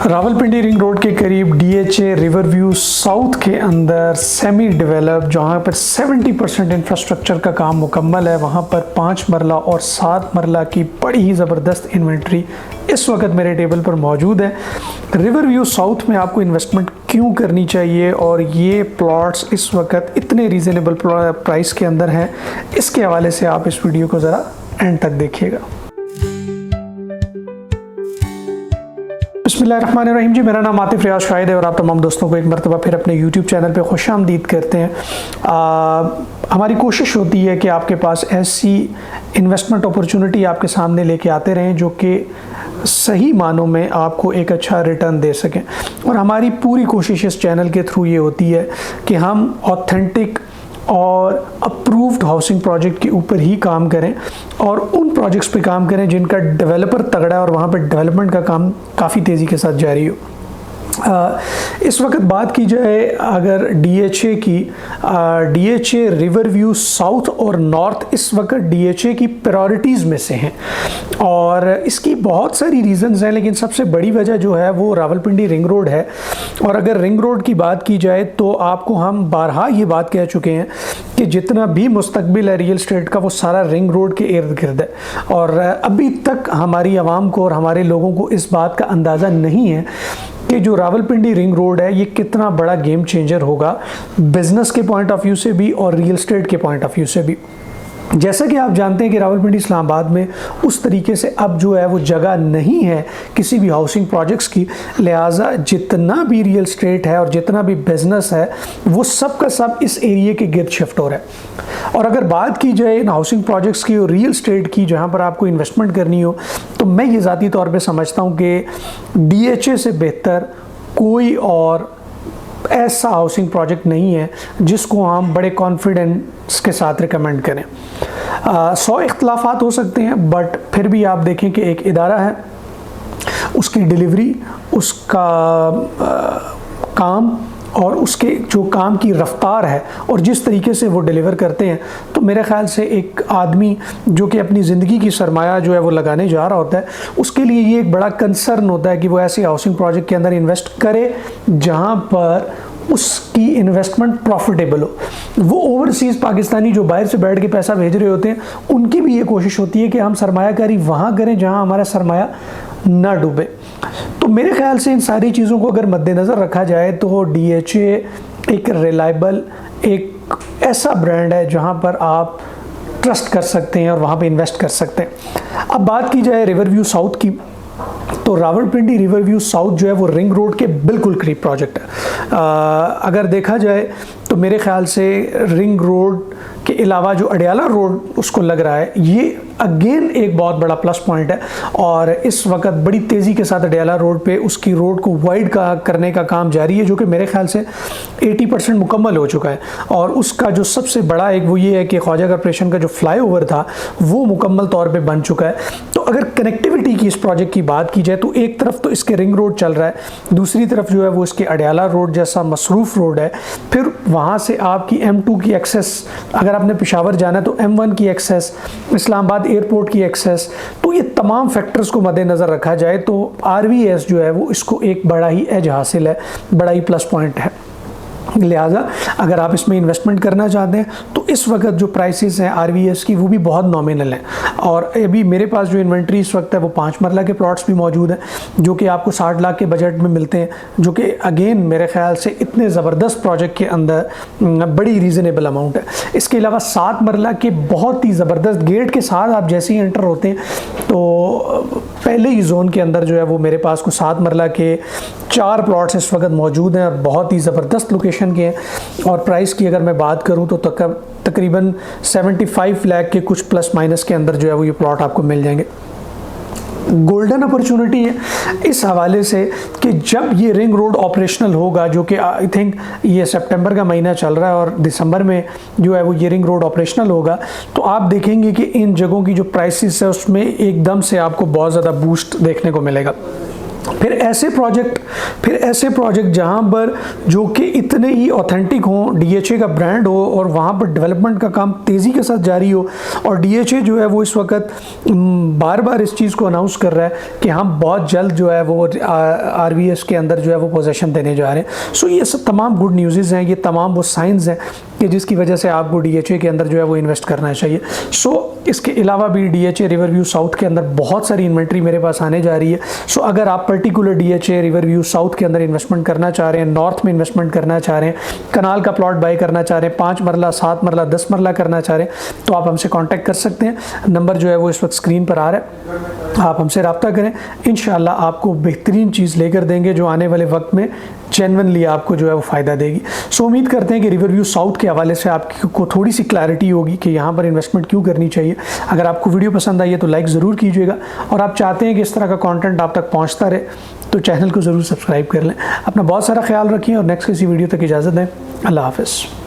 Rawalpindi ring road के करीब DHA Riverview south के अंदर सेमी डेवलप, जहाँ पर 70% इंफ्रास्ट्रक्चर का काम मुकम्मल है, वहाँ पर 5 मरला और 7 मरला की बड़ी ही ज़बरदस्त इन्वेंट्री इस वक्त मेरे टेबल पर मौजूद है। रिवरव्यू साउथ में आपको इन्वेस्टमेंट क्यों करनी चाहिए और ये प्लॉट्स इस वक्त इतने रीज़नेबल प्राइस के अंदर हैं, इसके हवाले से आप इस वीडियो को ज़रा एंड तक देखिएगा। बिस्मिल्लाहिर्रहमानिर्रहीम जी, मेरा नाम आतिफ रियाज शाहिद है और आप तमाम दोस्तों को एक मरतबा फिर अपने YouTube चैनल पे खुशामदीद करते हैं। हमारी कोशिश होती है कि आपके पास ऐसी इन्वेस्टमेंट अपॉर्चुनिटी आपके सामने लेके आते रहें जो कि सही मानों में आपको एक अच्छा रिटर्न दे सकें, और हमारी पूरी कोशिश इस चैनल के थ्रू ये होती है कि हम ऑथेंटिक और अप्रूव्ड हाउसिंग प्रोजेक्ट के ऊपर ही काम करें और उन प्रोजेक्ट्स पे काम करें जिनका डेवलपर तगड़ा है और वहाँ पर डेवलपमेंट का काम काफ़ी तेज़ी के साथ जारी हो। इस वक्त बात की जाए अगर डीएचए की, डीएचए रिवरव्यू साउथ और नॉर्थ इस वक्त डीएचए की प्रायोरिटीज़ में से हैं और इसकी बहुत सारी रीज़न्स हैं, लेकिन सबसे बड़ी वजह जो है वो रावलपिंडी रिंग रोड है। और अगर रिंग रोड की बात की जाए तो आपको हम बारहा ये बात कह चुके हैं कि जितना भी मुस्तकबिल है रियल एस्टेट का वो सारा रिंग रोड के इर्द गिर्द है, और अभी तक हमारी आवाम को और हमारे लोगों को इस बात का अंदाज़ा नहीं है कि जो रावलपिंडी रिंग रोड है ये कितना बड़ा गेम चेंजर होगा बिजनेस के पॉइंट ऑफ व्यू से भी और रियल एस्टेट के पॉइंट ऑफ व्यू से भी। जैसा कि आप जानते हैं कि रावलपिंडी इस्लामाबाद में उस तरीके से अब जो है वो जगह नहीं है किसी भी हाउसिंग प्रोजेक्ट्स की, लिहाजा जितना भी रियल एस्टेट है और जितना भी बिजनेस है वो सब का सब इस एरिया के गिर्द शिफ्ट हो रहा है। और अगर बात की जाए इन हाउसिंग प्रोजेक्ट्स की और रियल एस्टेट की जहाँ पर आपको इन्वेस्टमेंट करनी हो, तो मैं ये ज़ाती तौर पर समझता हूँ कि डीएचए से बेहतर कोई और ऐसा हाउसिंग प्रोजेक्ट नहीं है जिसको हम बड़े कॉन्फिडेंस के साथ रिकमेंड करें। 100 इख्तलाफात हो सकते हैं, बट फिर भी आप देखें कि एक इदारा है, उसकी डिलीवरी, उसका काम और उसके जो काम की रफ्तार है और जिस तरीके से वो डिलीवर करते हैं, तो मेरे ख़्याल से एक आदमी जो कि अपनी ज़िंदगी की सरमाया जो है वो लगाने जा रहा होता है, उसके लिए ये एक बड़ा कंसर्न होता है कि वो ऐसे हाउसिंग प्रोजेक्ट के अंदर इन्वेस्ट करे जहाँ पर उसकी इन्वेस्टमेंट प्रॉफिटेबल हो। वो ओवरसीज़ पाकिस्तानी जो बाहर से बैठ के पैसा भेज रहे होते हैं, उनकी भी ये कोशिश होती है कि हम सरमायाकारी वहाँ करें जहाँ हमारा सरमाया ना डूबे। तो मेरे ख्याल से इन सारी चीज़ों को अगर मद्देनज़र रखा जाए तो डीएचए एक रिलायबल, एक ऐसा ब्रांड है जहाँ पर आप ट्रस्ट कर सकते हैं और वहाँ पे इन्वेस्ट कर सकते हैं। अब बात की जाए रिवरव्यू साउथ की, तो रावलपिंडी रिवरव्यू साउथ जो है वो रिंग रोड के बिल्कुल करीब प्रोजेक्ट है। अगर देखा जाए तो मेरे ख्याल से रिंग रोड के अलावा जो अडियाला रोड उसको लग रहा है, ये अगेन एक बहुत बड़ा प्लस पॉइंट है। और इस वक्त बड़ी तेज़ी के साथ अडियाला रोड पे उसकी रोड को वाइड करने का काम जारी है, जो कि मेरे ख्याल से 80% मुकम्मल हो चुका है। और उसका जो सबसे बड़ा एक वो ये है कि ख्वाजा कॉर्पोरेशन का जो फ्लाईओवर था वो मुकम्मल तौर पे बन चुका है। तो अगर कनेक्टिविटी की इस प्रोजेक्ट की बात की जाए तो एक तरफ तो इसके रिंग रोड चल रहा है, दूसरी तरफ जो है वो इसके अडियाला रोड जैसा मसरूफ़ रोड है। फिर वहाँ से आपकी M2 की एक्सेस, अगर आपने पेशावर जाना है तो M1 की एक्सेस, इस्लामाबाद एयरपोर्ट की एक्सेस, तो ये तमाम फैक्टर्स को मद्देनज़र रखा जाए तो RVS जो है वो इसको एक बड़ा ही एज हासिल है, बड़ा ही प्लस पॉइंट है। लिहाजा अगर आप इसमें इन्वेस्टमेंट करना चाहते हैं तो इस वक्त जो प्राइसेस हैं RVS की वो भी बहुत नॉमिनल हैं। और अभी मेरे पास जो इन्वेंट्री इस वक्त है वो 5 मरला के प्लॉट्स भी मौजूद हैं जो कि आपको 60 लाख के बजट में मिलते हैं, जो कि अगेन मेरे ख्याल से इतने ज़बरदस्त प्रोजेक्ट के अंदर बड़ी रीज़नेबल अमाउंट है। इसके अलावा 7 मरला के बहुत ही ज़बरदस्त गेट के साथ आप जैसे ही एंटर होते हैं तो पहले ही जोन के अंदर जो है वो मेरे पास को 7 मरला के 4 प्लॉट्स इस वक्त मौजूद हैं और बहुत ही ज़बरदस्त लोकेशन के हैं। और प्राइस की अगर मैं बात करूं तो तकरीबन 75 लाख के कुछ प्लस माइनस के अंदर जो है वो ये प्लॉट आपको मिल जाएंगे। गोल्डन अपॉर्चुनिटी है इस हवाले से कि जब ये रिंग रोड ऑपरेशनल होगा, जो कि आई थिंक ये सितंबर का महीना चल रहा है और दिसंबर में जो है वो ये रिंग रोड ऑपरेशनल होगा, तो आप देखेंगे कि इन जगहों की जो प्राइसेस है उसमें एकदम से आपको बहुत ज़्यादा बूस्ट देखने को मिलेगा। फिर ऐसे प्रोजेक्ट जहाँ पर जो कि इतने ही ऑथेंटिक हों, डीएचए का ब्रांड हो और वहाँ पर डेवलपमेंट का काम तेज़ी के साथ जारी हो, और डीएचए जो है वो इस वक्त बार बार इस चीज़ को अनाउंस कर रहा है कि हम बहुत जल्द जो है वो आरवीएस के अंदर जो है वो पोजीशन देने जा रहे हैं। सो ये सब तमाम गुड न्यूज़ हैं, ये तमाम वो साइंस हैं कि जिसकी वजह से आपको डीएचए के अंदर जो है वो इन्वेस्ट करना चाहिए। सो इसके अलावा भी डीएचए रिवरव्यू साउथ के अंदर बहुत सारी इन्वेंट्री मेरे पास आने जा रही है। सो अगर आप पर्टिकुलर डीएचए रिवरव्यू साउथ के अंदर इन्वेस्टमेंट करना चाह रहे हैं, नॉर्थ में इन्वेस्टमेंट करना चाह रहे हैं, कनाल का प्लॉट बाय करना चाह रहे हैं, 5 मरला 7 मरला 10 मरला करना चाह रहे हैं, तो आप हमसे कांटेक्ट कर सकते हैं। नंबर जो है वो इस वक्त स्क्रीन पर आ रहा है, आप हमसे रब्ता करें। इंशाल्लाह आपको बेहतरीन चीज़ लेकर देंगे जो आने वाले वक्त में जेन्युइनली आपको जो है वो फ़ायदा देगी। सो उम्मीद करते हैं कि रिवरव्यू साउथ के हवाले से आपको थोड़ी सी क्लैरिटी होगी कि यहाँ पर इन्वेस्टमेंट क्यों करनी चाहिए। अगर आपको वीडियो पसंद आई है तो लाइक ज़रूर कीजिएगा, और आप चाहते हैं कि इस तरह का कंटेंट आप तक पहुँचता रहे तो चैनल को ज़रूर सब्सक्राइब कर लें। अपना बहुत सारा ख्याल रखिए और नेक्स्ट किसी वीडियो तक इजाज़त दें। अल्लाह हाफ़िज़।